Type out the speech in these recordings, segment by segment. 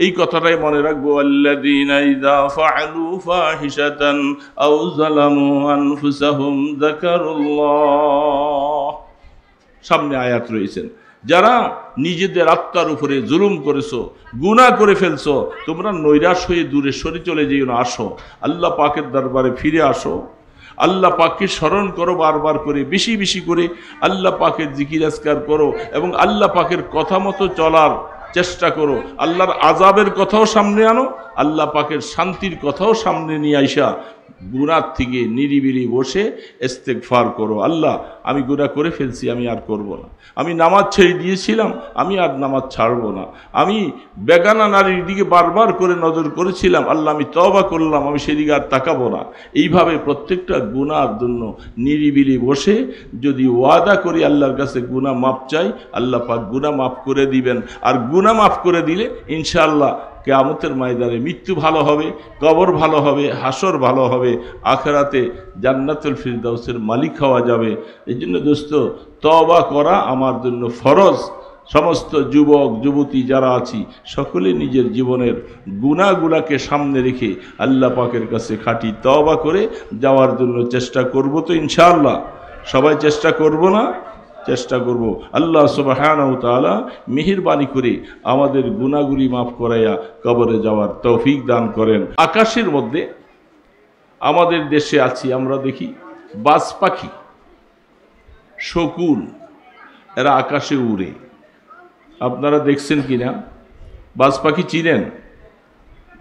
এই কথাটাই মনে রাখবো, আল্লাযীনা ইযা ফাআলু ফাহিশাতান আও যালামু আনফুসাহুম যাকারুল্লাহ। সামনে আয়াত রয়েছেন, যারা নিজেদের আত্মার উপরে জুলুম করেছো, গুনাহ করে ফেলছো, তোমরা নৈরাশ হয়ে দূরে সরে চলে যেও না, আসো আল্লাহ পাকের দরবারে ফিরে আসো, আল্লাহ পাককে স্মরণ করো বারবার করে, বেশি বেশি করে আল্লাহ পাকের জিকির আজকার করো এবং আল্লাহ পাকের কথা মতো চলার চেষ্টা করো। আল্লাহর আযাবের কথাও সামনে আনো, আল্লাহ পাকের শান্তির কথাও সামনে নিয়ে আইসা গুনাহ থেকে নিরিবিলি বসে ইস্তেগফার করো, আল্লাহ আমি গুনাহ করে ফেলছি, আমি আর করব না, আমি নামাজ ছেড়ে দিয়েছিলাম, আমি আর নামাজ ছাড়বো না, আমি বেগানা নারীর দিকে বারবার করে নজর করেছিলাম, আল্লাহ আমি তওবা করলাম, আমি সেদিকে আর তাকাবো না। এইভাবে প্রত্যেকটা গুনার জন্য নিরিবিলি বসে যদি ওয়াদা করি আল্লাহর কাছে গুনাহ মাপ চাই, আল্লাহ পাক গুনাহ মাফ করে দিবেন। আর গুনাহ মাফ করে দিলে ইনশাআল্লাহ কিয়ামতের ময়দানে মৃত্যু ভালো হবে, কবর ভালো হবে, হাসর ভালো হবে, আখিরাতে জান্নাতুল ফিরদাউসের মালিক হওয়া যাবে। এই জন্য দোস্ত, তওবা করা আমার জন্য ফরজ। সমস্ত যুবক যুবতী যারা আছি সকলে নিজের জীবনের গুনাহগুলোকে সামনে রেখে আল্লাহ পাকের কাছে খাঁটি তওবা করে যাওয়ার জন্য চেষ্টা করব। তো ইনশাআল্লাহ সবাই চেষ্টা করব না? চেষ্টা করব। আল্লাহ সুবহানাহু ওয়া তাআলা মেহেরবানি করে আমাদের গুনাহগুলি মাফ করাইয়া কবরে যাওয়ার তৌফিক দান করেন। আকাশের মধ্যে আমাদের দেশে আছি, আমরা দেখি বাজ পাখি, শকুন, এরা আকাশে উড়ে। আপনারা দেখছেন কিনা? বাজ পাখি চিনেন?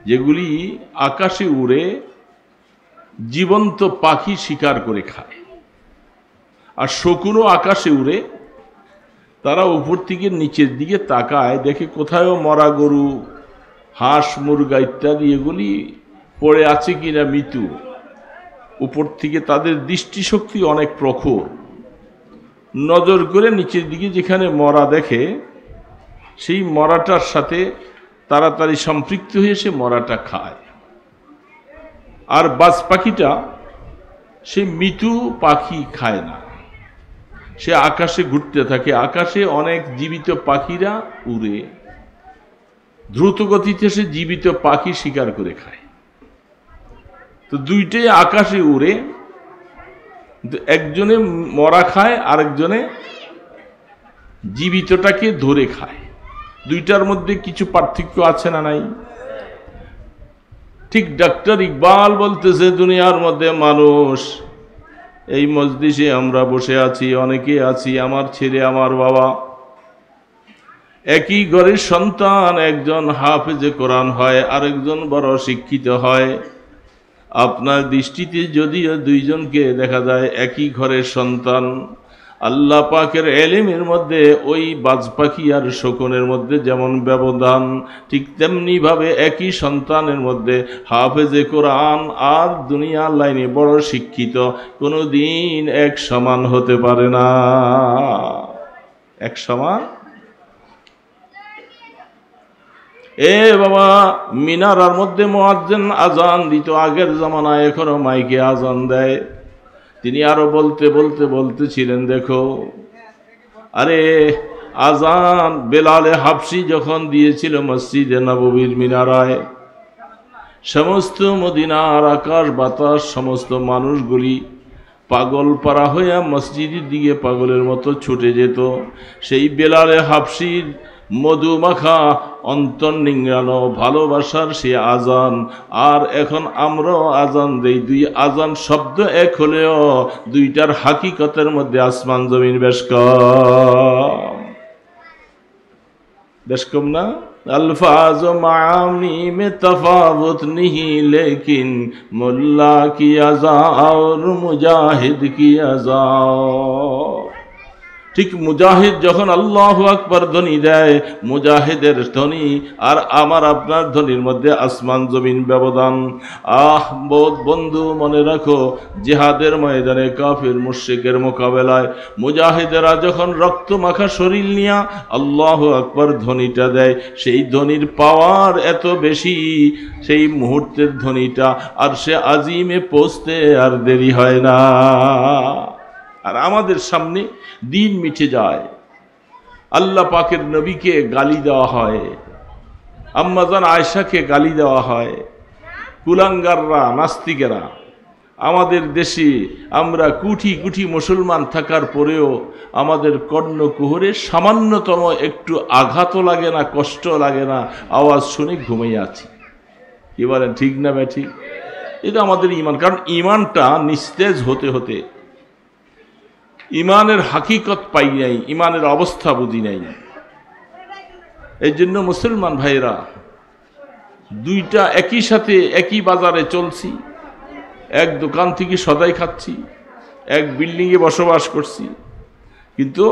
যেগুলি আকাশে উড়ে জীবন্ত পাখি শিকার করে খায়। আর শকুনও আকাশে উড়ে, তারা উপর থেকে নিচের দিকে তাকায়, দেখে কোথাও মরা গরু, হাঁস, মুরগা ইত্যাদি এগুলি পড়ে আছে কিনা মৃত্যু। উপর থেকে তাদের দৃষ্টিশক্তি অনেক প্রখর, নজর করে নিচের দিকে যেখানে মরা দেখে সেই মরাটার সাথে তাড়াতাড়ি সম্পৃক্ত হয়ে সে মরাটা খায়। আর বাজ পাখিটা সে মৃত্যু পাখি খায় না, সে আকাশে ঘুরতে থাকে। আকাশে অনেক জীবিত পাখিরা উড়ে, দ্রুত গতিতে সে জীবিত পাখি শিকার করে খায়। তো দুইটাই আকাশে উড়ে, একজনে মরা খায়, আরেকজনে জীবিতটাকে ধরে খায়। দুইটার মধ্যে কিছু পার্থক্য আছে না নাই? ঠিক ডাক্তার ইকবাল বলতেছে, দুনিয়ার মধ্যে মানুষ, এই মজলিসে আমরা বসে আছি, অনেকে আছি, আমার ছেলে, আমার বাবা, একই ঘরের সন্তান, একজন হাফেজে কোরআন হয়, আরেকজন বড় শিক্ষিত হয়। আপনার দৃষ্টিতে যদিও দুইজনকে দেখা যায় একই ঘরের সন্তান, আল্লাহ পাকের এলেমের মধ্যে ওই বাজ পাখি আর শকুনের মধ্যে যেমন ব্যবধান, ঠিক তেমনি ভাবে একই সন্তানের মধ্যে হাফেজে কোরআন আর দুনিয়ার লাইনে বড় শিক্ষিত কোনোদিন এক সমান হতে পারে না। এক সমান? এ বাবা, মিনারার মধ্যে মুয়াজ্জিন আজান দিত আগের জামানায়, এখনো মাইকে আজান দেয়। তিনি আরো বলতে বলতে বলতেছিলেন, দেখো, আরে আজান বেলালে হাবশি যখন দিয়েছিল মসজিদে নববীর মিনারায়, সমস্ত মদিনার আকাশ বাতাস, সমস্ত মানুষগুলি পাগল পারা হইয়া মসজিদের দিকে পাগলের মতো ছুটে যেত। সেই বেলালে হাবশির মধুমাখা অন্তর নিংড়ানো ভালোবাসার সে আজান, আর এখন আমরাও আজান দেই। দুই আজান শব্দ এক হলেও দুইটার হাকিকতের মধ্যে আসমান জমিন বেশ কম না? अल्फाज मानी में तफावत नहीं, लेकिन मुल्ला की अज़ा और मुजाहिद की अज़ा। ঠিক মুজাহিদ যখন আল্লাহু আকবার ধ্বনি দেয়, মুজাহিদের ধ্বনি আর আমার আপনার ধ্বনির মধ্যে আসমান জমিন ব্যবধান। বন্ধু, মনে রাখো, জিহাদের ময়দানে কাফির মুশরিকের মোকাবেলায় মুজাহিদেরা যখন রক্ত মাখা শরীর নিয়ে আল্লাহু আকবার ধ্বনিটা দেয়, সেই ধ্বনির পাওয়ার এত বেশি, সেই মুহূর্তের ধ্বনিটা আর সে আজিমে পৌঁছতে আর দেরি হয় না। আর আমাদের সামনে দিন মিটে যায়, আল্লাহ পাকের নবীকে গালি দেওয়া হয়, আম্মাজান আয়েশাকে গালি দেওয়া হয়, কুলাঙ্গাররা, নাস্তিকেরা। আমাদের দেশে আমরা কোটি কোটি মুসলমান থাকার পরেও আমাদের কর্ণকুহরে সামান্যতম একটু আঘাতও লাগে না, কষ্ট লাগে না, আওয়াজ শুনে ঘুমিয়ে আছি। কি বলেন, ঠিক না ভাই? ঠিক। এটা আমাদের ইমান। কারণ ইমানটা নিস্তেজ হতে হতে ইমানের হাকিকত পাই নাই, ইমানের অবস্থা বুঝি নাই। এই জন্য মুসলমান ভাইরা, দুইটা একই সাথে একই বাজারে চলছি, এক দোকান থেকে সদাই খাচ্ছি, এক বিল্ডিংয়ে বসবাস করছি, কিন্তু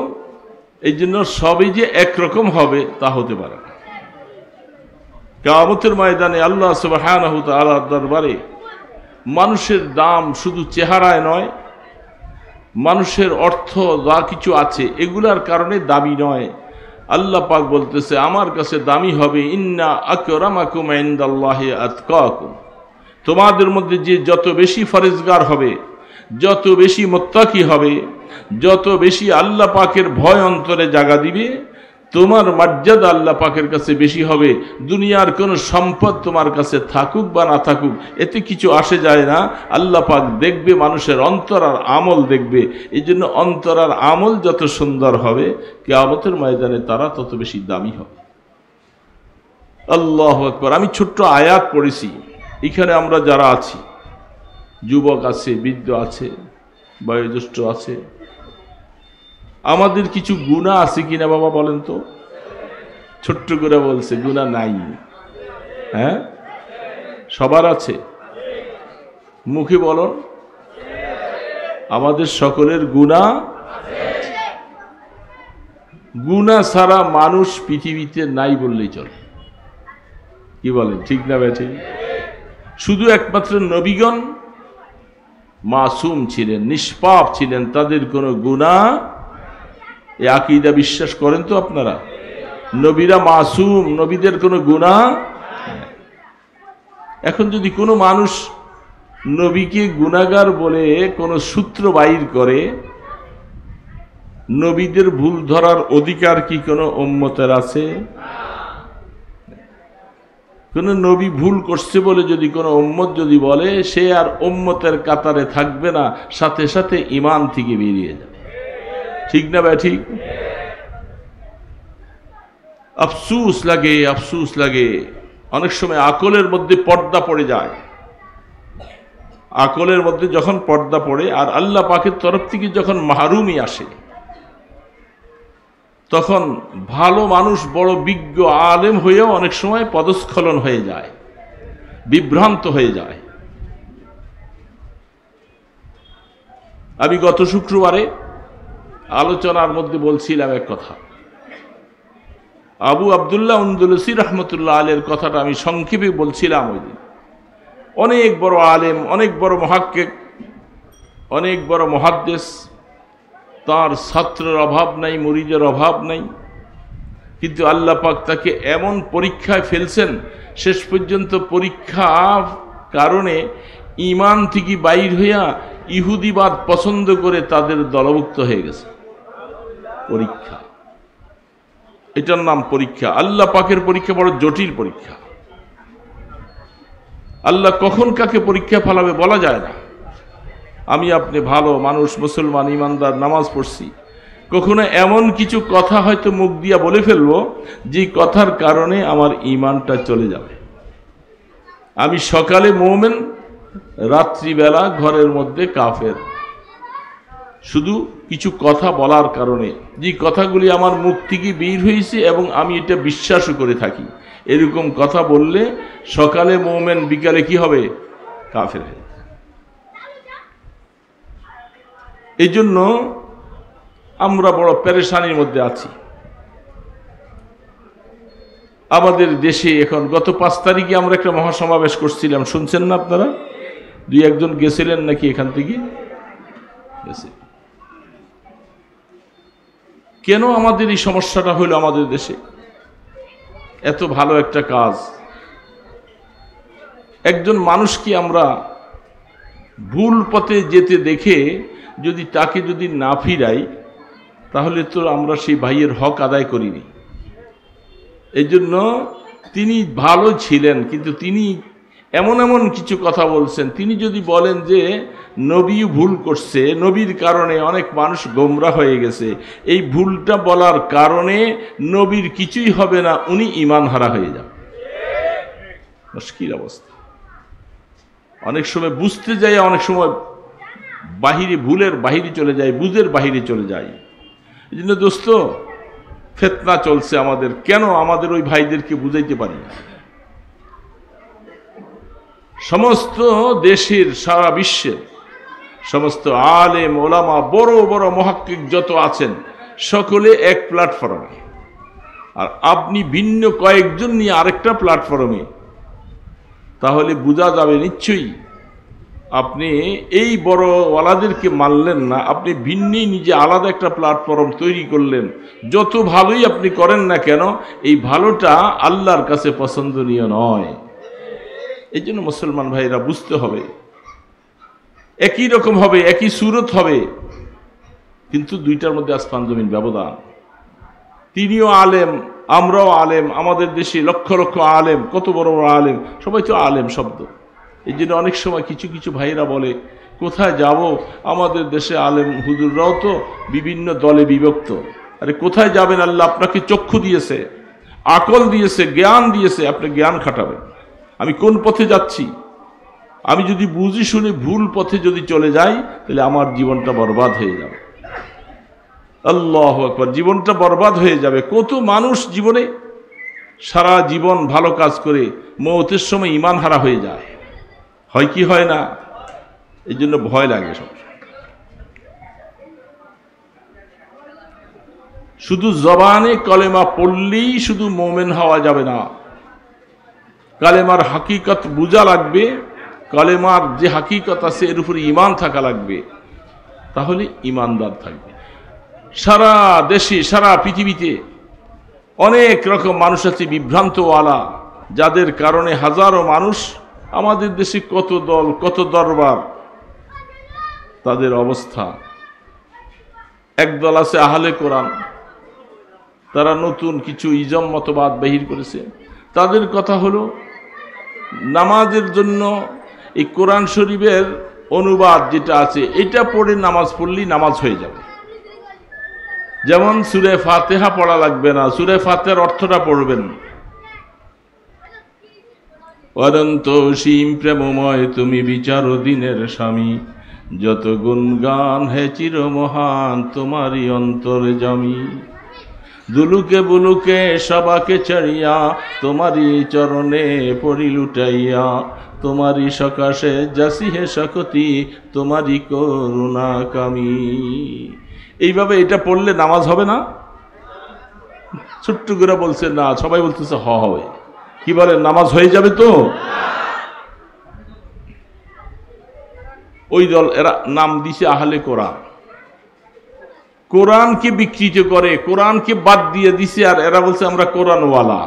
এই জন্য সবই যে একরকম হবে তা হতে পারে না। কিয়ামতের ময়দানে আল্লাহ সুবহানাহু ওয়া তাআলার দরবারে মানুষের দাম শুধু চেহারায় নয়, মানুষের অর্থ যা কিছু আছে এগুলার কারণে দামি নয়। আল্লাহ পাক বলতেছে, আমার কাছে দামি হবে ইন্না আকরামাকুম ইনদাল্লাহি আতকাকুম। তোমাদের মধ্যে যে যত বেশি ফরেজগার হবে, যত বেশি মুত্তাকি হবে, যত বেশি আল্লাহ পাকের ভয় অন্তরে জাগা দিবে, তোমার মর্যাদা আল্লাহ পাকের কাছে বেশি হবে। দুনিয়ার কোনো সম্পদ তোমার কাছে থাকুক বা না থাকুক, এতে কিছু আসে যায় না। আল্লাহ পাক দেখবে, মানুষের অন্তর আর আমল দেখবে। এই জন্য অন্তর আর আমল যত সুন্দর হবে, কিয়ামতের ময়দানে তারা তত বেশি দামি হবে। আল্লাহু আকবার। আমি ছোট্ট আয়াত পড়েছি। এখানে আমরা যারা আছি, যুবক আছে, বৃদ্ধ আছে, বয়োজ্যেষ্ঠ আছে, আমাদের কিছু গুনাহ আছে কিনা বাবা বলেন তো? ছোট্ট করে বলছে, গুনাহ নাই? হ্যাঁ, সবার আছে। মুখে বলুন, আমাদের সকলের গুনাহ। গুনাহ ছাড়া মানুষ পৃথিবীতে নাই বললেই চলে। কি বলেন, ঠিক না ভাই? ঠিক। শুধু একমাত্র নবীগণ মাসুম ছিলেন, নিষ্পাপ ছিলেন, তাদের কোনো গুনাহ। এই আকীদা বিশ্বাস করেন তো আপনারা? নবীরা মাসুম, নবীদের কোনো গুনাহ। এখন যদি কোনো মানুষ নবীকে গুনাহগার বলে কোনো সূত্র বাইর করে, নবীদের ভুল ধরার অধিকার কি কোনো উম্মতের আছে? কোন নবী ভুল করছে বলে যদি কোনো উম্মত যদি বলে, সে আর উম্মতের কাতারে থাকবে না, সাথে সাথে ঈমান থেকে বেরিয়ে যাবে। ঠিক না ভাই? ঠিক। আফসোস লাগে, আফসোস লাগে। অনেক সময় আকলের মধ্যে পর্দা পড়ে যায়। আকলের মধ্যে যখন পর্দা পড়ে আর আল্লাহ পাকের তরফ থেকে যখন মাহরুমি আসে, তখন ভালো মানুষ, বড় বিজ্ঞ আলেম হয়েও অনেক সময় পদস্খলন হয়ে যায়, বিভ্রান্ত হয়ে যায়। আমি গত শুক্রবারে আলোচনার মধ্যে বলছিলাম এক কথা, আবু আব্দুল্লাহ আন্দলুসি রহমতুল্লাহ আলের কথাটা আমি সংক্ষেপে বলছিলাম। ওই দিন অনেক বড় আলেম, অনেক বড় মুহাক্কিক, অনেক বড় মুহাদ্দিস, তার ছাত্রের অভাব নাই, মুরিদের অভাব নাই, কিন্তু আল্লাহ পাক তাকে এমন পরীক্ষায় ফেলছেন, শেষ পর্যন্ত পরীক্ষা কারণে ঈমান থেকে বাইর হইয়া ইহুদিবাদ পছন্দ করে তাদের দলভুক্ত হয়ে গেছে। পরীক্ষা, এটার নাম পরীক্ষা। আল্লাহ পাকের পরীক্ষা বড় জটিল পরীক্ষা। আল্লাহ কখন কাকে পরীক্ষা ফেলাবে বলা যায় না। আমি আপনি ভালো মানুষ, মুসলমান, ইমানদার, নামাজ পড়ছি, কখনো এমন কিছু কথা হয়তো মুখ দিয়া বলে ফেলবো যে কথার কারণে আমার ঈমানটা চলে যাবে। আমি সকালে মুমিন, রাত্রিবেলা ঘরের মধ্যে কাফের, শুধু কিছু কথা বলার কারণে, যে কথাগুলি আমার মুখ থেকে বের হয়েছে এবং আমি এটা বিশ্বাসও করে থাকি। এরকম কথা বললে সকালে মুমিন, বিকালে কি হবে? কাফের। এই জন্য আমরা বড় পেরেশানির মধ্যে আছি। আমাদের দেশে এখন গত 5 তারিখে আমরা একটা মহাসমাবেশ করছিলাম, শুনছেন না আপনারা? 2-1 জন গেছিলেন নাকি এখান থেকে? গেছে। কেন আমাদের এই সমস্যাটা হলো আমাদের দেশে? এত ভালো একটা কাজ, একজন মানুষকে আমরা ভুল পথে যেতে দেখে যদি তাকে যদি না ফিরাই, তাহলে তো আমরা সেই ভাইয়ের হক আদায় করিনি। এই জন্য তিনি ভালো ছিলেন, কিন্তু তিনি এমন এমন কিছু কথা বলছেন। তিনি যদি বলেন যে নবী ভুল করছে, নবীর কারণে অনেক মানুষ গোমরা হয়ে গেছে, এই ভুলটা বলার কারণে নবীর কিছুই হবে না, উনি ঈমান হারা হয়ে যান। মুশকিল অবস্থা। অনেক সময় বুঝতে যাই, অনেক সময় বাহিরে, ভুলের বাহিরে চলে যায়, বুঝের বাহিরে চলে যায়। এই জন্য দোস্ত, ফিতনা চলছে আমাদের, কেন আমাদের ওই ভাইদেরকে বুঝাইতে পারি না? সমস্ত দেশের, সারা বিশ্বের সমস্ত আলেম ওলামা, বড় বড় মুহাক্কিক যত আছেন, সকলে এক প্ল্যাটফর্মে, আর আপনি ভিন্ন কয়েকজন নিয়ে আরেকটা প্ল্যাটফর্মে, তাহলে বোঝা যাবে নিশ্চয়ই আপনি এই বড় ওয়ালাদেরকে মানলেন না, আপনি ভিন্নই নিজে আলাদা একটা প্ল্যাটফর্ম তৈরি করলেন। যত ভালোই আপনি করেন না কেন, এই ভালোটা আল্লাহর কাছে পছন্দনীয় নয়। এই জন্য মুসলমান ভাইরা বুঝতে হবে, একই রকম হবে, একই সুরত হবে, কিন্তু দুইটার মধ্যে আসমান জমিন ব্যবধান। তিনিও আলেম, আমরাও আলেম, আমাদের দেশে লক্ষ লক্ষ আলেম, কত বড় বড় আলেম, সবাই তো আলেম শব্দ। এই জন্য অনেক সময় কিছু কিছু ভাইরা বলে, কোথায় যাব, আমাদের দেশে আলেম হুজুররাও তো বিভিন্ন দলে বিভক্ত। আরে কোথায় যাবেন? আল্লাহ আপনাকে চক্ষু দিয়েছে, আকল দিয়েছে, জ্ঞান দিয়েছে, আপনি জ্ঞান খাটাবেন। আমি কোন পথে যাচ্ছি, আমি যদি বুঝি শুনে ভুল পথে যদি চলে যাই, তাহলে আমার জীবনটা বরবাদ হয়ে যাবে। আল্লাহু আকবার, জীবনটা বরবাদ হয়ে যাবে। কত মানুষ জীবনে সারা জীবন ভালো কাজ করে মওতের সময় ঈমান হারা হয়ে যায়, হয় কি হয় না? এই জন্য ভয় লাগে সব। শুধু জবানে কলেমা পড়লেই শুধু মোমেন হওয়া যাবে না, কালেমার হাকিকত বুঝা লাগবে, কালেমার যে হাকিকত আছে এর উপরে ঈমান থাকা লাগবে, তাহলে ঈমানদার থাকবে। সারা দেশে, সারা পৃথিবীতে অনেক রকম মানুষ আছে বিভ্রান্তওয়ালা, যাদের কারণে হাজারো মানুষ, আমাদের দেশে কত দল, কত দরবার, তাদের অবস্থা। একদল আছে আহলে কোরআন, তারা নতুন কিছু ইজম মতবাদ বাহির করেছে। তাদের কথা হলো নামাজের জন্য এই কোরআন শরীফের অনুবাদ যেটা আছে, এটা পড়ে নামাজ পড়লেই নামাজ হয়ে যাবে। যেমন সূরা ফাতিহা পড়া লাগবে না, সূরা ফাতিহার অর্থটা পড়বেন। অনন্ত সীম প্রেমময় তুমি বিচার দিনের স্বামী, যত গুণগান হে চির মহান তোমারই অন্তর্যামী। দুলুকে বুলুকে সবাকে ছাড়িয়া তোমারই চরণে পড়ি লুটাইয়া, তোমারই সকাশে যাসি হে সকতি তোমারই করুণা কামি। এইভাবে এটা পড়লে নামাজ হবে না? ছোট্ট করে বলছে না, সবাই বলতেছে হবে। কি বলে, নামাজ হয়ে যাবে তো? ওই দল, এরা নাম দিছে আহলে কোরআন, কোরআনকে বিকৃত করে, কোরআনকে বাদ দিয়ে দিছে, আর এরা বলছে আমরা কোরআনওয়ালা।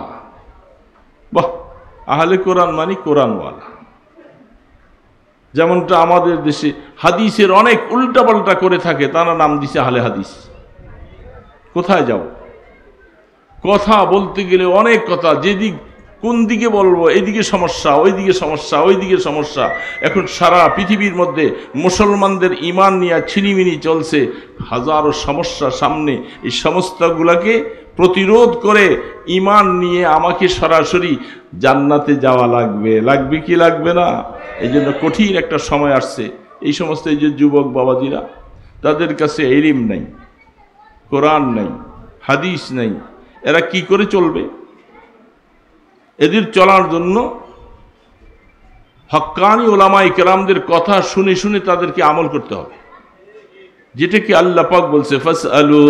বাহ, আহলে কোরআন মানে কোরআনওয়ালা। যেমনটা আমাদের দেশে হাদিসের অনেক উল্টাপাল্টা করে থাকে, তারা নাম দিছে আহলে হাদিস। কোথায় যাও? কথা বলতে গেলে অনেক কথা, যেদিক কোন দিকে বলবো, এইদিকে সমস্যা, ওইদিকে সমস্যা, ওইদিকে সমস্যা। এখন সারা পৃথিবীর মধ্যে মুসলমানদের ঈমান নিয়ে ছিনিমিনি চলছে, হাজারো সমস্যা সামনে। এই সমস্যাগুলোকে প্রতিরোধ করে ঈমান নিয়ে আমাকে সরাসরি জান্নাতে যাওয়া লাগবে, লাগবে কি লাগবে না? এই জন্য কঠিন একটা সময় আসছে। এই সমস্ত এই যে যুবক বাবাজিরা, তাদের কাছে ইলম নাই, কোরআন নাই, হাদিস নাই, এরা কি করে চলবে? এদের চলার জন্য হক্কানি ওলামায়ে কেরামদের কথা শুনে শুনে তাদেরকে আমল করতে হবে, যেটা কি আল্লাহ পাক বলছে, ফাসআলু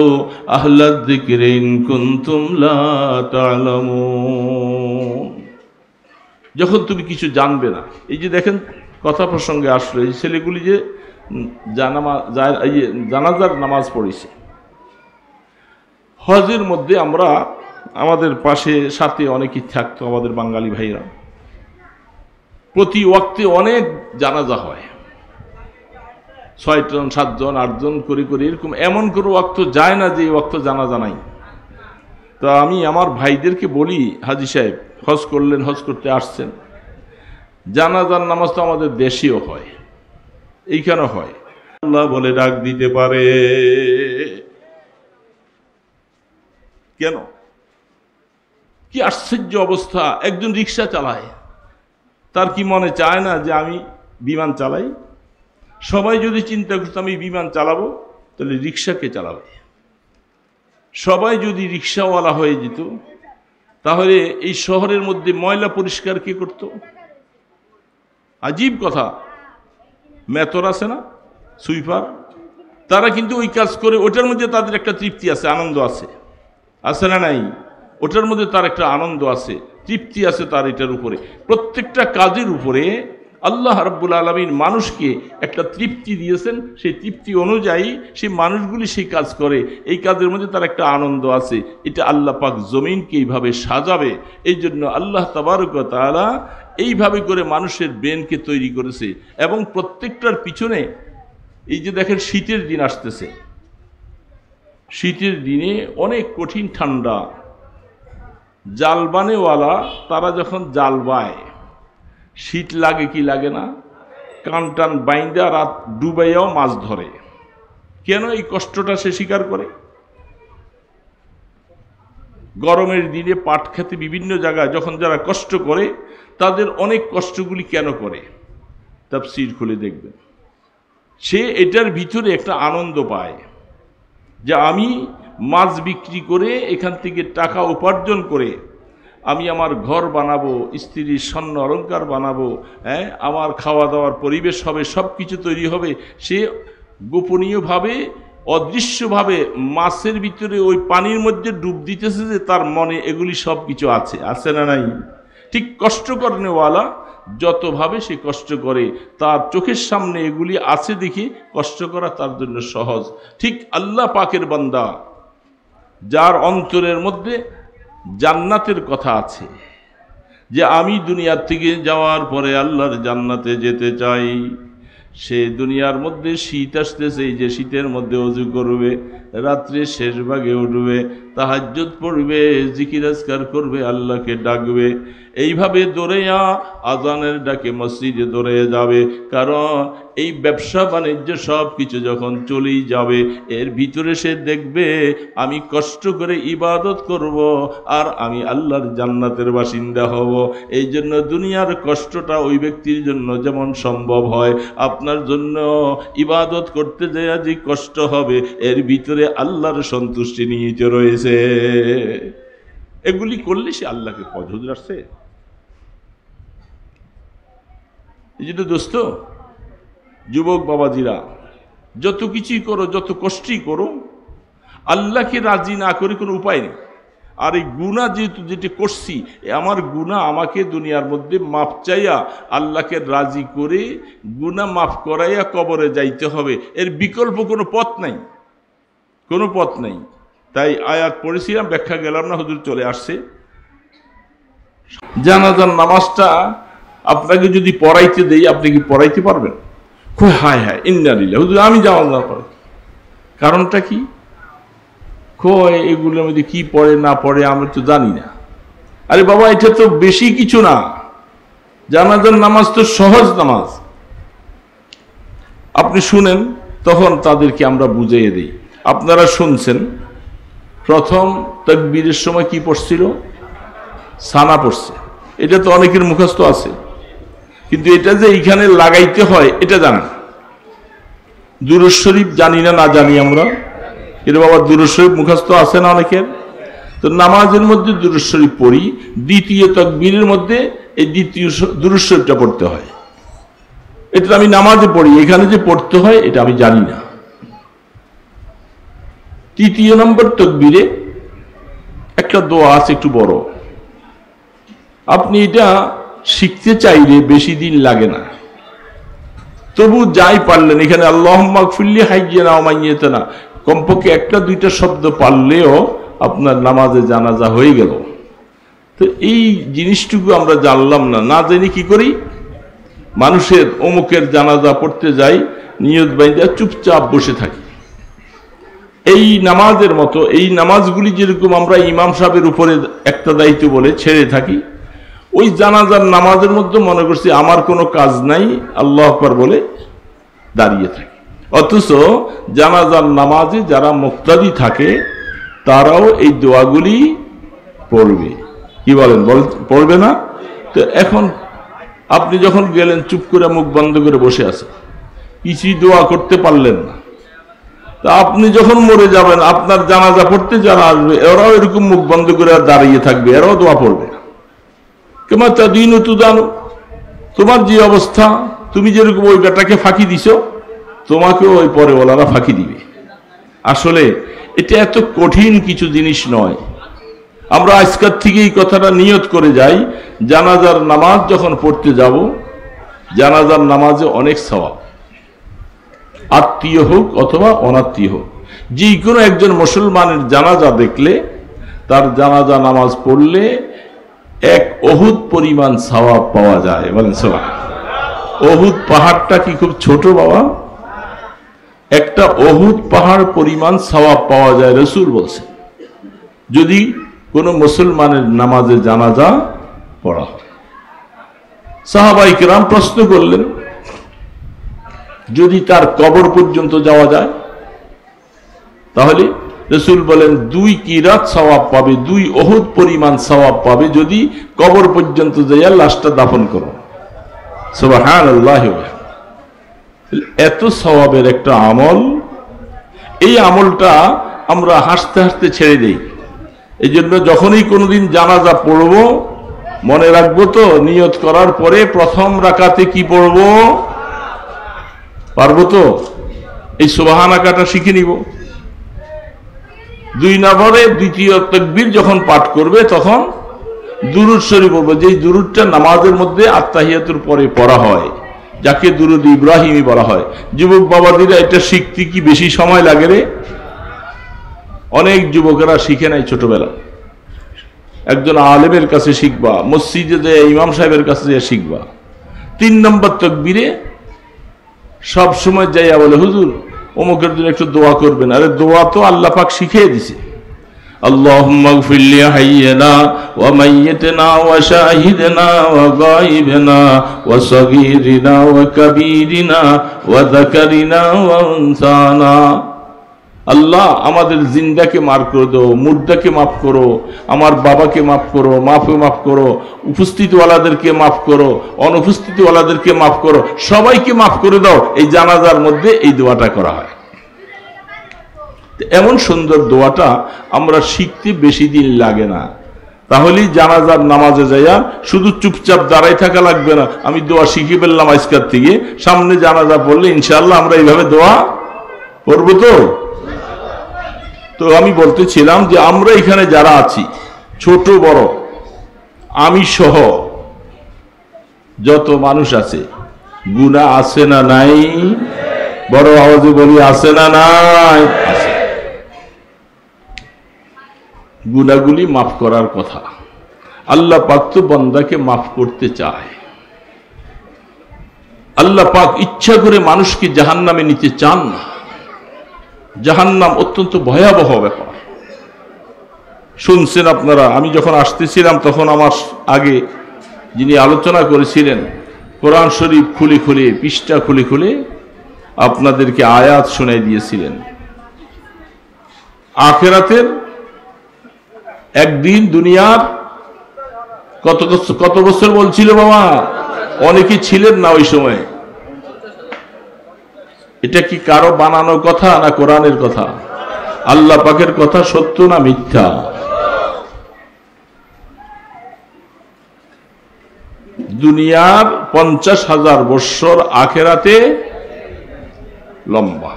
আহলায যিকরি ইন কুনতুম লা তা'লামুন। যখন তুমি কিছু জানবে না, এই যে দেখেন কথা প্রসঙ্গে আসলো, এই ছেলেগুলি যে জানাজার নামাজ পড়েছে, হজের মধ্যে আমরা, আমাদের পাশে সাথে অনেকেই থাকতো, আমাদের বাঙালি ভাইরা, প্রতি ওয়াক্তে অনেক জানাজা হয়, 6 জন 7 জন 8 জন করে করে, এরকম এমন কোনো ওয়াক্ত যায় না যে এই ওয়াক্ত জানাজা নাই। তো আমি আমার ভাইদেরকে বলি, হাজী সাহেব হজ করলেন, হজ করতে আসছেন, জানাজার নামাজ তো আমাদের দেশেও হয়, এইখানে হয়, আল্লাহ বলে ডাক দিতে পারে। কেন? কি আশ্চর্য অবস্থা! একজন রিক্সা চালায়, তার কি মনে চায় না যে আমি বিমান চালাই? সবাই যদি চিন্তা করতো আমি বিমান চালাবো, তাহলে রিক্সাকে চালাবে। সবাই যদি রিক্সাওয়ালা হয়ে যেত, তাহলে এই শহরের মধ্যে ময়লা পরিষ্কার কে করত? আজীব কথা। মেথর আছে না, সুইপার, তারা কিন্তু ওই কাজ করে, ওটার মধ্যে তাদের একটা তৃপ্তি আছে, আনন্দ আছে, আছে না নাই? ওটার মধ্যে তার একটা আনন্দ আছে, তৃপ্তি আছে তার এটার উপরে। প্রত্যেকটা কাজের উপরে আল্লাহ রাব্বুল আলামিন মানুষকে একটা তৃপ্তি দিয়েছেন, সেই তৃপ্তি অনুযায়ী সেই মানুষগুলি সেই কাজ করে, এই কাজের মধ্যে তার একটা আনন্দ আছে। এটা আল্লাহ পাক জমিনকে এইভাবে সাজাবে। এই জন্য আল্লাহ তাবারক ওয়া তাআলা এইভাবে করে মানুষের ব্রেনকে তৈরি করেছে। এবং প্রত্যেকটার পিছনে এই যে দেখেন শীতের দিন আসতেছে, শীতের দিনে অনেক কঠিন ঠান্ডা, জালবানেওয়ালা তারা যখন জাল বায়, শীত লাগে কি লাগে না? কান টান বাইন্দা রাত ডুবাইয়াও মাছ ধরে। কেন এই কষ্টটা সে স্বীকার করে? গরমের দিনে পাট খেতে বিভিন্ন জায়গায় যখন যারা কষ্ট করে, তাদের অনেক কষ্টগুলি কেন করে তাফসীর খুলে দেখবেন। সে এটার ভিতরে একটা আনন্দ পায় যে আমি মাছ বিক্রি করে এখান থেকে টাকা উপার্জন করে আমি আমার ঘর বানাবো, স্ত্রীর স্বর্ণ অলঙ্কার বানাবো, হ্যাঁ, আমার খাওয়া দাওয়ার পরিবেশ হবে, সব কিছু তৈরি হবে। সে গোপনীয়ভাবে, অদৃশ্যভাবে মাছের ভিতরে ওই পানির মধ্যে ডুব দিতেছে যে তার মনে এগুলি সব কিছু আছে, আছে না নাই? ঠিক কষ্ট করেওয়ালা যতভাবে সে কষ্ট করে, তার চোখের সামনে এগুলি আছে দেখে কষ্ট করা তার জন্য সহজ। ঠিক আল্লাহ পাকের বান্দা, যার অন্তরের মধ্যে জান্নাতের কথা আছে, যে আমি দুনিয়ার থেকে যাওয়ার পরে আল্লাহর জান্নাতে যেতে চাই, সে দুনিয়ার মধ্যে শীত আসতেছে, এই যে শীতের মধ্যে ওযু করবে, রাত্রে শেষ ভাগে উঠবে, তাহাজ্জুদ পড়বে, জিকির আজকার করবে, আল্লাহকে ডাকবে, এইভাবে দৌড়েয়া আজানের ডাকে মসজিদে দৌড়ে যাবে। কারণ এই ব্যবসা বাণিজ্য সব কিছু যখন চলেই যাবে, এর ভিতরে সে দেখবে আমি কষ্ট করে ইবাদত করব আর আমি আল্লাহর জান্নাতের বাসিন্দা হব। এই জন্য দুনিয়ার কষ্টটা ওই ব্যক্তির জন্য যেমন সম্ভব হয়, আপনার জন্য ইবাদত করতে যায় যে কষ্ট হবে, এর ভিতরে আল্লাহর সন্তুষ্টি নিহিত রয়েছে। এগুলি করলে সে আল্লাহকে পছন্দ আসছে। এই জন্য দোস্ত, যুবক বাবাজিরা, যত কিছুই করো, যত কষ্টই করো, আল্লাহকে রাজি না করে কোনো উপায় নেই। আর এই গুনাহ যেটা করছি, আমার গুনাহ আমাকে দুনিয়ার মধ্যে মাপ চাইয়া আল্লাহকে রাজি করে গুনাহ মাফ করাইয়া কবরে যাইতে হবে, এর বিকল্প কোনো পথ নাই, কোনো পথ নাই। তাই আয়াত পড়েছিলাম, ব্যাখ্যা গেলাম না, হুজুর চলে আসছে। জানাজার নামাজটা আপনাকে যদি পড়াইতে দেই, আপনি কি পড়াইতে পারবেন? কই হায় হায় ইন্না লিল্লাহি, হুজুর আমি জানাজা পড়াই। কারণটা কি? কই এগুলোর মধ্যে কি পড়ে না পড়ে আমি তো জানি না। আরে বাবা, এটা তো বেশি কিছু না, জানাজার নামাজ তো সহজ নামাজ। আপনি শুনেন, তখন তাদেরকে আমরা বুঝিয়ে দিই। আপনারা শুনছেন, প্রথম তাকবীরের সময় কি পড়ছিল? সানা পড়ছে। এটা তো অনেকের মুখস্থ আছে, কিন্তু এটা যে এইখানে লাগাইতে হয় এটা জানেন। দুরূদ শরীফ জানি না, না জানি আমরা, কিন্তু বাবা দুরূদ শরীফ মুখস্থ আছে না অনেকের। তো নামাজের মধ্যে দুরূদ শরীফ পড়ি, দ্বিতীয় তাকবীরের মধ্যে এই দ্বিতীয় দুরূদ শরীফটা পড়তে হয়। এটা আমি নামাজে পড়ি, এখানে যে পড়তে হয় এটা আমি জানি না। তৃতীয় নম্বর তাকবীরে একটা দোয়া আছে একটু বড়, আপনি এটা শিখতে চাইলে বেশি দিন লাগে না। তবু যাই পারলেন, এখানে আল্লাহুম্মা গফিরলি হাইয়্যানা ওয়া মাইয়্যিতানা কমপক্ষে একটা দুইটা শব্দ পারলেও আপনার নামাজে জানাজা হয়ে গেল। তো এই জিনিসটুকু আমরা জানলাম না, না জেনে কি করি? মানুষের অমুকের জানাজা পড়তে যাই, নিয়ত বাইন্দা চুপচাপ বসে থাকি। এই নামাজের মতো এই নামাজগুলি যেরকম আমরা ইমাম সাহেবের উপরে একটা দায়িত্ব বলে ছেড়ে থাকি, ওই জানাজার নামাজের মধ্যে মনে করছি আমার কোনো কাজ নাই, আল্লাহু আকবার বলে দাঁড়িয়ে থাকি। অথচ জানাজার নামাজে যারা মুক্তাদি থাকে তারাও এই দোয়াগুলি পড়বে। কি বলেন, পড়বে না? তো এখন আপনি যখন গেলেন চুপ করে মুখ বন্ধ করে বসে আছেন, কিছুই দোয়া করতে পারলেন না, তা আপনি যখন মরে যাবেন আপনার জানাজা পড়তে যারা আসবে এরাও এরকম মুখ বন্ধ করে দাঁড়িয়ে থাকবে, এরাও দোয়া পড়বে না। কেমন তা দিন তু জানো, তোমার যে অবস্থা, তুমি যেরকম ওই বেটাকে ফাঁকি দিছ, তোমাকেও ওই পরে ওলারা ফাঁকি দিবে। আসলে এটা এত কঠিন কিছু জিনিস নয়। আমরা আজকের থেকে এই কথাটা নিয়ত করে যাই, জানাজার নামাজ যখন পড়তে যাব, জানাজার নামাজে অনেক সওয়াব, আত্মীয় হোক অথবা অনাত্মীয় হোক, যে কোনো একজন মুসলমানের জানাজা দেখলে তার জানাজা নামাজ পড়লে এক উহুদ পরিমাণ সওয়াব পাওয়া যায়। বলেন সুবহানাল্লাহ। উহুদ পাহাড়টা কি খুব ছোট বাবা? একটা উহুদ পাহাড় পরিমাণ সওয়াব পাওয়া যায় রাসূল বলছেন, যদি কোন মুসলমানের নামাজে জানাজা পড়া হয়। সাহাবায়ে কেরাম প্রশ্ন করলেন, যদি তার কবর পর্যন্ত যাওয়া যায় তাহলে? রাসূল বলেন 2 কিরাত সওয়াব পাবে, 2 উহুদ পরিমাণ সওয়াব পাবে যদি কবর পর্যন্ত যাইয়া লাশটা দাফন করো। সুবহানাল্লাহ। এত সওয়াবের একটা আমল, এই আমলটা আমরা হাসতে হাসতে ছেড়ে দেই। এই জন্য যখনই কোনোদিন জানাজা পড়ব মনে রাখবো তো, নিয়ত করার পরে প্রথম রাকাতে কি পড়ব, পারবো তো? এই সুবহানাকাটা শিখে নিব। 2 নম্বরে দ্বিতীয় তাকবীর যখন পাঠ করবে তখন দুরূদ শরীফ পড়বে, যেই দুরূদটা নামাজের মধ্যে আত্তাহিয়াতুর পরে পড়া হয়, যাকে দুরূদ ইব্রাহিমি বলা হয়। যুবক বাবাদিরা এটা শিখতে কি বেশি সময় লাগে রে? অনেক যুবকেরা শিখে নাই ছোটবেলা। একজন আলেমের কাছে শিখবা, মসজিদে যে ইমাম সাহেবের কাছে যে শিখবা। 3 নম্বর তাকবীরে সব সময় যাইয়া বলে, হুজুর অমুকের জন্য একটু দোয়া করবেন। আরে দোয়া তো আল্লাহ পাক শিখিয়ে দিছে। আল্লাহুম্মা গফির লি হাইয়িনা ওয়া মাইয়িতিনা ওয়া শাহিদিনা ওয়া গায়িবিনা ওয়া সগীরিনা ওয়া কাবীরিনা ওয়া যাকারিনা ওয়া উনসানা। আল্লাহ আমাদের জিন্দাকে মাফ করে দাও, মুর্দাকে মাফ করো, আমার বাবাকে মাফ করো, মাফ করো, উপস্থিতওয়ালাদেরকে মাফ করো, অনুপস্থিতওয়ালাদেরকে মাফ করো, সবাইকে মাফ করে দাও। এই জানাজার মধ্যে এই দোয়াটা করা হয়। এমন সুন্দর দোয়াটা আমরা শিখতে বেশি দিন লাগে না। তাহলেই জানাজার নামাজে যাইয়া শুধু চুপচাপ দাঁড়াই থাকা লাগবে না, আমি দোয়া শিখে ফেললাম আজকের থেকে, সামনে জানাজা পড়লে ইনশাআল্লাহ আমরা এইভাবে দোয়া করবো। তো আমি বলতেছিলাম যে আমরা এখানে যারা আছি, ছোট বড়, আমি সহ যত মানুষ আছে, গুনাহ আছে না নাই? বড় আওয়াজে বলি, আছে না নাই? আছে। গুনাহগুলি মাফ করার কথা। আল্লাহ পাক তো বান্দাকে মাফ করতে চায়। আল্লাহ পাক ইচ্ছা করে মানুষকে জাহান্নামে নিতে চান না। জাহান্নাম অত্যন্ত ভয়াবহ ব্যাপার। শুনছেন আপনারা, আমি যখন আসতেছিলাম তখন আমার আগে যিনি আলোচনা করেছিলেন কোরআন শরীফ খুলে খুলে, পৃষ্ঠা খুলে খুলে আপনাদেরকে আয়াত শোনাই দিয়েছিলেন। আখিরাতের একদিন, দুনিয়ার কত বছর বলছিল বাবা? অনেকে ছিলেন না ওই সময়। এটা কি কারো বানানো কথা না কোরআনের কথা? আল্লাহ পাকের কথা সত্য না মিথ্যা? দুনিয়ার 50,000 বৎসর, আখিরাতে লম্বা।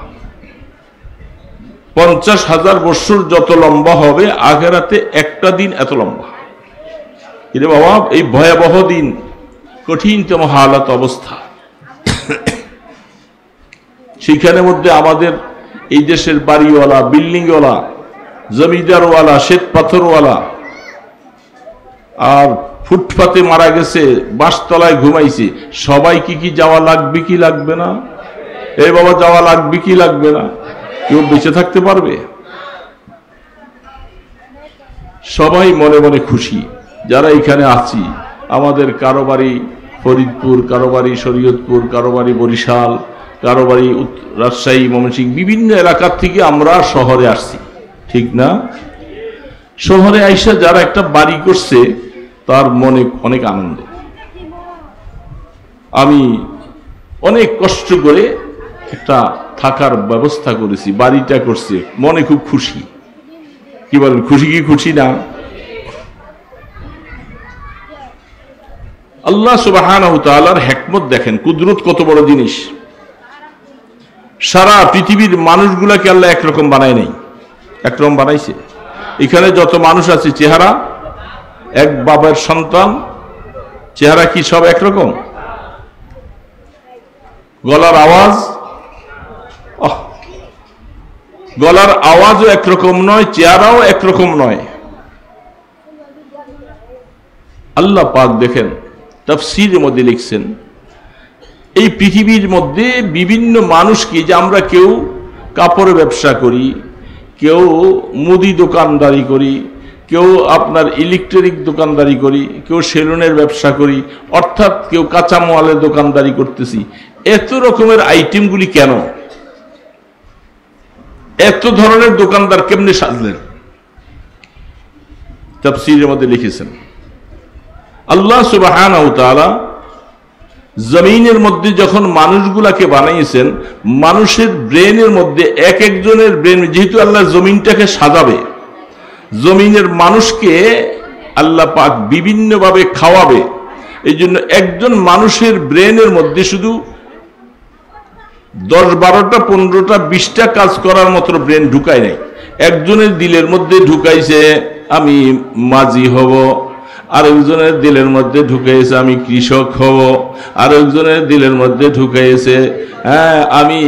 50,000 বৎসর যত লম্বা হবে, আখিরাতে একটা দিন এত লম্বা। কিন্তু বাবা এই ভয়াবহ দিন, কঠিনতম হালাত অবস্থা, সেখানের মধ্যে আমাদের এই দেশের বাড়িওয়ালা, বিল্ডিংওয়ালা, জমিদারওয়ালা, শ্বেত পাথরওয়ালা, আর ফুটপাতে মারা গেছে, বাসতলায় ঘুমাইছে, সবাইকে কি যাওয়া লাগবে কি লাগবে না? এই বাবা যাওয়া লাগবে কি লাগবে না? কেউ বেঁচে থাকতে পারবে? সবাই মনে মনে খুশি যারা এখানে আছি। আমাদের কারো বাড়ি ফরিদপুর, কারো বাড়ি শরীয়তপুর, কারো বাড়ি বরিশাল, কারো বাড়ি রাজশাহী, ময়মনসিংহ, বিভিন্ন এলাকার থেকে আমরা শহরে আসছি, ঠিক না? শহরে আইসা যারা একটা বাড়ি করছে তার মনে অনেক আনন্দ। আমি অনেক কষ্ট করে একটা থাকার ব্যবস্থা করেছি, বাড়িটা করছে, মনে খুব খুশি। কি বলেন, খুশি কি খুশি না? আল্লাহ সুবহানাহু ওয়া তাআলার হিকমত দেখেন, কুদরত কত বড় জিনিস। সারা পৃথিবীর মানুষগুলাকে আল্লাহ একরকম বানায় নাই, একরকম বানাইছে। এখানে যত মানুষ আছে চেহারা এক বাবার সন্তান, চেহারা কি সব একরকম? গলার আওয়াজ, গলার আওয়াজও একরকম নয়, চেহারাও একরকম নয়। আল্লাহ পাক দেখেন তাফসীরের মধ্যে লিখছেন, এই পৃথিবীর মধ্যে বিভিন্ন মানুষকে, যে আমরা কেউ কাপড়ের ব্যবসা করি, কেউ মুদি দোকানদারি করি, কেউ আপনার ইলেকট্রিক দোকানদারি করি, কেউ সেলুনের ব্যবসা করি, অর্থাৎ কেউ কাঁচামালের দোকানদারি করতেছি। এত রকমের আইটেমগুলি কেন? এত ধরনের দোকানদার কেমনে সাজলেন? তাফসীরের মধ্যে লিখেছেন আল্লাহ সুবহানাহু ওয়া তাআলা জমিনের মধ্যে যখন মানুষগুলাকে বানাইছেন, মানুষের ব্রেনের মধ্যে এক একজনের ব্রেন, যেহেতু আল্লাহ জমিনটাকে সাজাবে, জমিনের মানুষকে আল্লাহ পাক বিভিন্নভাবে খাওয়াবে, এই জন্য একজন মানুষের ব্রেনের মধ্যে শুধু 10, 12টা, 15টা, 20টা কাজ করার মতো ব্রেন ঢুকায় নাই। একজনের দিলের মধ্যে ঢুকাইছে আমি মাঝি হব, আরেকজনের দিলের মধ্যে ঢুকাইছে আমি কৃষক হব, আরেকজনের দিলের মধ্যে ঢুকাইছে আমি